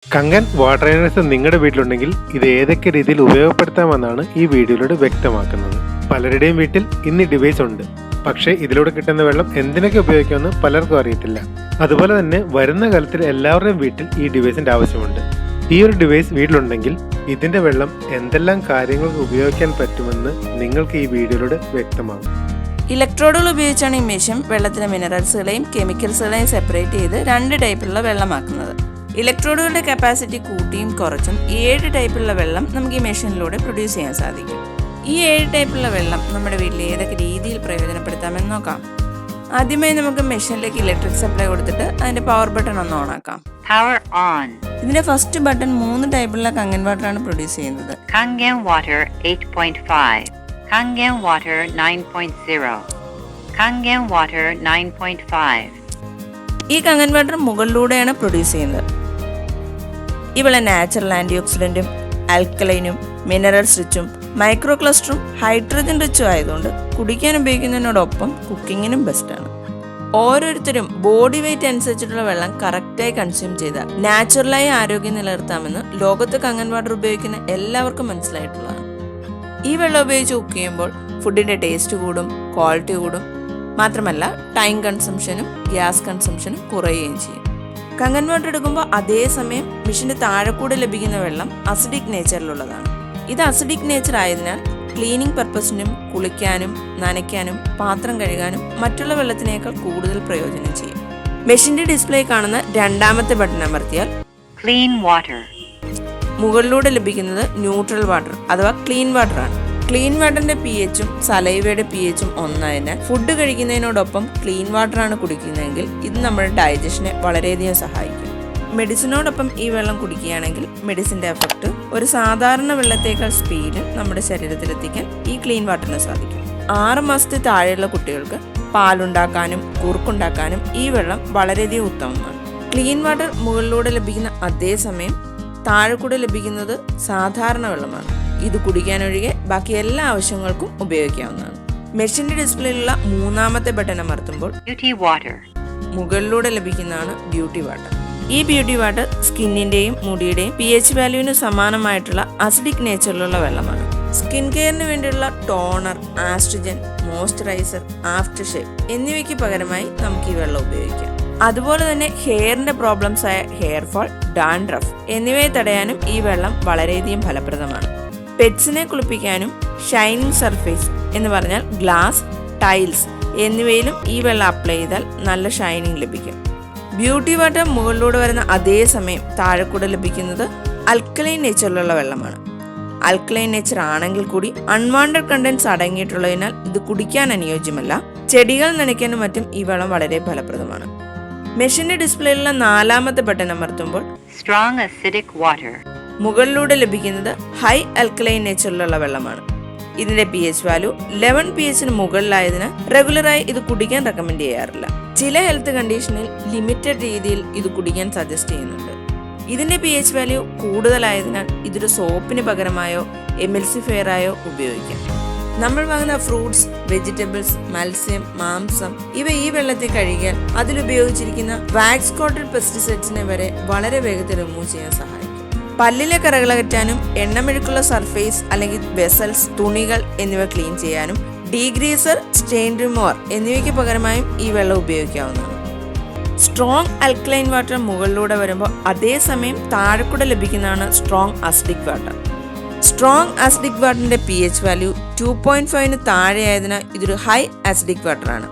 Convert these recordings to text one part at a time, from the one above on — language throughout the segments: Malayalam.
കങ്കൻ വാട്ടർ ഏനേഴ്സ് നിങ്ങളുടെ വീട്ടിലുണ്ടെങ്കിൽ ഇത് ഏതൊക്കെ രീതിയിൽ ഉപയോഗപ്പെടുത്താമെന്നാണ് ഈ വീഡിയോയിലൂടെ വ്യക്തമാക്കുന്നത്. പലരുടെയും വീട്ടിൽ ഇന്ന് ഈ ഡിവൈസ് ഉണ്ട്, പക്ഷേ ഇതിലൂടെ കിട്ടുന്ന വെള്ളം എന്തിനൊക്കെ ഉപയോഗിക്കുമെന്ന് പലർക്കും അറിയത്തില്ല. അതുപോലെ തന്നെ വരുന്ന കാലത്തിൽ എല്ലാവരുടെയും വീട്ടിൽ ഈ ഡിവൈസിന്റെ ആവശ്യമുണ്ട്. ഈ ഒരു ഡിവൈസ് വീട്ടിലുണ്ടെങ്കിൽ ഇതിന്റെ വെള്ളം എന്തെല്ലാം കാര്യങ്ങൾക്ക് ഉപയോഗിക്കാൻ പറ്റുമെന്ന് നിങ്ങൾക്ക് ഈ വീഡിയോയിലൂടെ വ്യക്തമാകും. ഇലക്ട്രോഡുകൾ ഉപയോഗിച്ചാണ് ഈ മെഷീൻ വെള്ളത്തിലെ മിനറൽസുകളെയും കെമിക്കൽസുകളെയും സെപ്പറേറ്റ് ചെയ്ത് 2 ടൈപ്പിലുള്ള വെള്ളമാക്കുന്നത്. ഇലക്ട്രോഡുകളുടെ കപ്പാസിറ്റി കൂട്ടിയും കുറച്ചും 7 ടൈപ്പിലുള്ള വെള്ളം നമുക്ക് ഈ മെഷീനിലൂടെ പ്രൊഡ്യൂസ് ചെയ്യാൻ സാധിക്കും. ഈ 7 ടൈപ്പിലുള്ള വെള്ളം നമ്മുടെ വീട്ടിൽ ഏതൊക്കെ രീതിയിൽ പ്രയോജനപ്പെടുത്താമെന്ന് നോക്കാം. ആദ്യമായി നമുക്ക് മെഷീനിലേക്ക് ഇലക്ട്രിക് സപ്ലൈ കൊടുത്തിട്ട് അതിന്റെ പവർ ബട്ടൺ ഒന്ന് ഓൺ ആക്കാം. Power on. ഇതിന്റെ ഫസ്റ്റ് ബട്ടൺ 3 ടൈപ്പിലുള്ള കങ്കൻ വാട്ടർ ആണ് പ്രൊഡ്യൂസ് ചെയ്യുന്നത്. Kangen water 8.5. Kangen water 9.0. Kangen water 9.5. ഈ കങ്കൻ വാട്ടർ മുകളിലൂടെയാണ് പ്രൊഡ്യൂസ് ചെയ്യുന്നത്. ഈ വെള്ളം നാച്ചുറൽ ആന്റി ഓക്സിഡന്റും ആൽക്കലൈനും മിനറൽസ് റിച്ചും മൈക്രോ ക്ലസ്റ്ററും ഹൈഡ്രജൻ റിച്ചും ആയതുകൊണ്ട് കുടിക്കാൻ ഉപയോഗിക്കുന്നതിനോടൊപ്പം കുക്കിങ്ങിനും ബെസ്റ്റാണ്. ഓരോരുത്തരും ബോഡി വെയിറ്റ് അനുസരിച്ചിട്ടുള്ള വെള്ളം കറക്റ്റായി കൺസ്യൂം ചെയ്താൽ നാച്ചുറലായി ആരോഗ്യം നിലനിർത്താമെന്ന് ലോകത്ത് കങ്കൻ വാട്ടർ ഉപയോഗിക്കുന്ന എല്ലാവർക്കും മനസ്സിലായിട്ടുള്ളതാണ്. ഈ വെള്ളം ഉപയോഗിച്ച് കുക്ക് ചെയ്യുമ്പോൾ ഫുഡിന്റെ ടേസ്റ്റ് കൂടും, ക്വാളിറ്റി കൂടും, മാത്രമല്ല ടൈം കൺസംഷനും ഗ്യാസ് കൺസംഷനും കുറയുകയും ചെയ്യും. കങ്കൻ വാട്ടർ എടുക്കുമ്പോൾ അതേസമയം മെഷീന്റെ താഴെ കൂടെ ലഭിക്കുന്ന വെള്ളം അസിഡിക് നേച്ചറിലുള്ളതാണ്. ഇത് അസിഡിക് നേച്ചർ ആയതിനാൽ ക്ലീനിങ് പർപ്പസിനും കുളിക്കാനും നനയ്ക്കാനും പാത്രം കഴുകാനും മറ്റുള്ള വെള്ളത്തിനേക്കാൾ കൂടുതൽ പ്രയോജനം ചെയ്യും. മെഷീന്റെ ഡിസ്പ്ലേ കാണുന്ന 2ാമത്തെ ബട്ടൺ അമർത്തിയാൽ Clean water. മുകളിലൂടെ ലഭിക്കുന്നത് ന്യൂട്രൽ വാട്ടർ അഥവാ ക്ലീൻ വാട്ടർ ആണ്. ക്ലീൻ വാട്ടറിന്റെ pHഉം സലൈവയുടെ pHഉം ഒന്നായതിനാൽ ഫുഡ് കഴിക്കുന്നതിനോടൊപ്പം ക്ലീൻ വാട്ടർ ആണ് കുടിക്കുന്നതെങ്കിൽ ഇത് നമ്മുടെ ഡൈജഷനെ വളരെയധികം സഹായിക്കും. മെഡിസിനോടൊപ്പം ഈ വെള്ളം കുടിക്കുകയാണെങ്കിൽ മെഡിസിന്റെ എഫക്റ്റ് ഒരു സാധാരണ വെള്ളത്തേക്കാൾ സ്പീഡിൽ നമ്മുടെ ശരീരത്തിലെത്തിക്കാൻ ഈ ക്ലീൻ വാട്ടറിന് സാധിക്കും. 6 മാസത്തിൽ താഴെയുള്ള കുട്ടികൾക്ക് പാലുണ്ടാക്കാനും കുറുക്കുണ്ടാക്കാനും ഈ വെള്ളം വളരെയധികം ഉത്തമമാണ്. ക്ലീൻ വാട്ടർ മുകളിലൂടെ ലഭിക്കുന്ന അതേസമയം താഴെ കൂടെ ലഭിക്കുന്നത് സാധാരണ വെള്ളമാണ്. ഇത് കുടിക്കാനൊഴികെ ബാക്കി എല്ലാ ആവശ്യങ്ങൾക്കും ഉപയോഗിക്കാവുന്നതാണ്. മെഷീന്റെ ഡിസ്പ്ലേയിലുള്ള 3ാമത്തെ ബട്ടൺ അമർത്തുമ്പോൾ Beauty water. മുകളിലൂടെ ലഭിക്കുന്നതാണ് ബ്യൂട്ടി വാട്ടർ. ഈ ബ്യൂട്ടി വാട്ടർ സ്കിന്നിന്റെയും മുടിയുടെയും pH വാല്യൂവിന് സമാനമായിട്ടുള്ള അസിഡിക് നേച്ചറിലുള്ള വെള്ളമാണ്. സ്കിൻ കെയറിന് വേണ്ടിയുള്ള toner, astringent, moisturiser, after shave എന്നിവയ്ക്ക് പകരമായി നമുക്ക് ഈ വെള്ളം ഉപയോഗിക്കാം. അതുപോലെ തന്നെ ഹെയറിന്റെ പ്രോബ്ലംസ് ആയ ഹെയർ ഫാൾ, ഡാൻഡ്രഫ് എന്നിവയെ തടയാനും ഈ വെള്ളം വളരെയധികം ഫലപ്രദമാണ്. പെറ്റ്സിനെ കുളിപ്പിക്കാനും ഷൈനിങ് സർഫേസ് എന്ന് പറഞ്ഞാൽ ഗ്ലാസ്, ടൈൽസ് എന്നിവയിലും ഈ വെള്ളം അപ്ലൈ ചെയ്താൽ നല്ല ഷൈനിങ് ലഭിക്കും. ബ്യൂട്ടി വാട്ടർ മുകളിലൂടെ വരുന്ന അതേസമയം താഴെ കൂടെ ലഭിക്കുന്നത് അൽക്കലൈൻ നേച്ചറിലുള്ള വെള്ളമാണ്. അൽക്കലൈൻ നേച്ചർ ആണെങ്കിൽ കൂടി അൺവാണ്ടഡ് കണ്ടന്റ്സ് അടങ്ങിയിട്ടുള്ളതിനാൽ ഇത് കുടിക്കാൻ അനുയോജ്യമല്ല. ചെടികൾ നനയ്ക്കാനും മറ്റും ഈ വെള്ളം വളരെ ഫലപ്രദമാണ്. മെഷീന്റെ ഡിസ്പ്ലേയിലുള്ള 4ാമത്തെ ബട്ടൺ അമർത്തുമ്പോൾ Strong acidic water. മുകളിലൂടെ ലഭിക്കുന്നത് ഹൈ അൽക്കലൈൻ നേച്ചറിലുള്ള വെള്ളമാണ്. ഇതിന്റെ pH വാല്യൂ 11 pHന് മുകളിലായതിനാൽ റെഗുലറായി ഇത് കുടിക്കാൻ റെക്കമെൻഡ് ചെയ്യാറില്ല. ചില ഹെൽത്ത് കണ്ടീഷനിൽ ലിമിറ്റഡ് രീതിയിൽ ഇത് കുടിക്കാൻ സജസ്റ്റ് ചെയ്യുന്നുണ്ട്. ഇതിന്റെ pH വാല്യൂ കൂടുതലായതിനാൽ ഇതൊരു സോപ്പിന് പകരമായോ എമിൽസിഫയറായോ ഉപയോഗിക്കാം. നമ്മൾ വാങ്ങുന്ന ഫ്രൂട്ട്സ്, വെജിറ്റബിൾസ്, മത്സ്യം, മാംസം ഇവ ഈ വെള്ളത്തിൽ കഴുകിയാൽ അതിലുപയോഗിച്ചിരിക്കുന്ന വാക്സ് കോട്ടഡ് പെസ്റ്റിസൈഡ്സിനെ വരെ വളരെ വേഗത്തിൽ റിമൂവ് ചെയ്യാൻ സഹായിക്കും. പല്ലിലെ കറകളകറ്റാനും എണ്ണമെഴുക്കുള്ള സർഫേസ് അല്ലെങ്കിൽ വെസൽസ്, തുണികൾ എന്നിവ ക്ലീൻ ചെയ്യാനും ഡീഗ്രീസർ, സ്റ്റെയിൻ റിമൂവർ എന്നിവയ്ക്ക് പകരമായും ഈ വെള്ളം ഉപയോഗിക്കാവുന്നതാണ്. സ്ട്രോങ് അൽക്കലൈൻ വാട്ടർ മുകളിലൂടെ വരുമ്പോൾ അതേസമയം താഴെക്കൂടെ ലഭിക്കുന്നതാണ് strong acidic water. Strong acidic വാട്ടറിന്റെ pH വാല്യൂ 2.5ന് താഴെയായതിനാൽ ഇതൊരു ഹൈ അസിഡിക് വാട്ടറാണ്.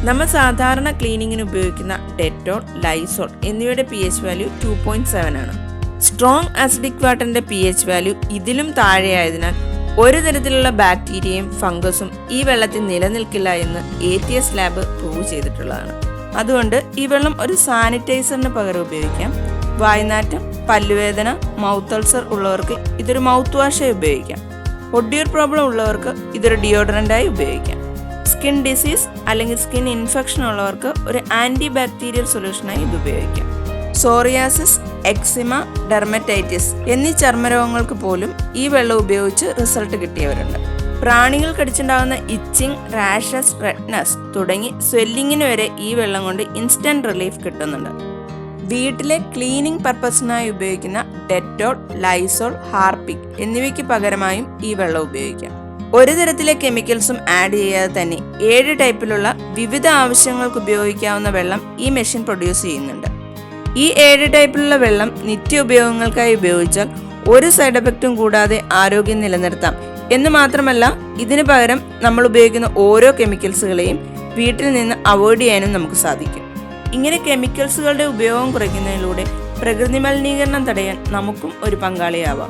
നമ്മൾ സാധാരണ ക്ലീനിങ്ങിന് ഉപയോഗിക്കുന്ന ഡെറ്റോൾ, ലൈസോൾ എന്നിവയുടെ pH വാല്യൂ 2.7 ആണ്. സ്ട്രോങ് അസിഡിക് വാട്ടറിന്റെ pH വാല്യൂ ഇതിലും താഴെയായതിനാൽ ഒരു തരത്തിലുള്ള ബാക്ടീരിയയും ഫംഗസും ഈ വെള്ളത്തിൽ നിലനിൽക്കില്ല എന്ന് ATS ലാബ് പ്രൂവ് ചെയ്തിട്ടുള്ളതാണ്. അതുകൊണ്ട് ഈ വെള്ളം ഒരു സാനിറ്റൈസറിന് പകരം ഉപയോഗിക്കാം. വായ്നാറ്റം, പല്ലുവേദന, മൗത്ത് അൾസർ ഉള്ളവർക്ക് ഇതൊരു മൗത്ത് വാഷായി ഉപയോഗിക്കാം. ഒഡിയൂർ പ്രോബ്ലം ഉള്ളവർക്ക് ഇതൊരു ഡിയോഡറൻ്റായി ഉപയോഗിക്കാം. സ്കിൻ ഡിസീസ് അല്ലെങ്കിൽ സ്കിൻ ഇൻഫെക്ഷൻ ഉള്ളവർക്ക് ഒരു ആൻറ്റി ബാക്ടീരിയൽ സൊല്യൂഷനായി ഇത് ഉപയോഗിക്കാം. സോറിയാസിസ്, എക്സിമ, ഡെർമറ്റൈറ്റിസ് എന്നീ ചർമ്മരോഗങ്ങൾക്ക് പോലും ഈ വെള്ളം ഉപയോഗിച്ച് റിസൾട്ട് കിട്ടിയവരുണ്ട്. പ്രാണികൾ കടിച്ചുണ്ടാകുന്ന ഇച്ചിങ്, റാഷസ്, റെഡ്നസ് തുടങ്ങി സ്വെല്ലിങ്ങിന് വരെ ഈ വെള്ളം കൊണ്ട് ഇൻസ്റ്റന്റ് റിലീഫ് കിട്ടുന്നുണ്ട്. വീട്ടിലെ ക്ലീനിങ് പർപ്പസിനായി ഉപയോഗിക്കുന്ന ഡെറ്റോൾ, ലൈസോൾ, ഹാർപിക് എന്നിവയ്ക്ക് പകരമായും ഈ വെള്ളം ഉപയോഗിക്കാം. ഒരു തരത്തിലെ കെമിക്കൽസും ആഡ് ചെയ്യാതെ തന്നെ 7 ടൈപ്പിലുള്ള വിവിധ ആവശ്യങ്ങൾക്ക് ഉപയോഗിക്കാവുന്ന വെള്ളം ഈ മെഷീൻ പ്രൊഡ്യൂസ് ചെയ്യുന്നുണ്ട്. ഈ 7 ടൈപ്പിലുള്ള വെള്ളം നിത്യ ഉപയോഗങ്ങൾക്കായി ഉപയോഗിച്ചാൽ ഒരു സൈഡ് എഫക്റ്റും കൂടാതെ ആരോഗ്യം നിലനിർത്താം എന്ന് മാത്രമല്ല, ഇതിനു പകരം നമ്മൾ ഉപയോഗിക്കുന്ന ഓരോ കെമിക്കൽസുകളെയും വീട്ടിൽ നിന്ന് അവോയ്ഡ് ചെയ്യാനും നമുക്ക് സാധിക്കും. ഇങ്ങനെ കെമിക്കൽസുകളുടെ ഉപയോഗം കുറയ്ക്കുന്നതിലൂടെ പ്രകൃതി മലിനീകരണം തടയാൻ നമുക്കും ഒരു പങ്കാളിയാവാം.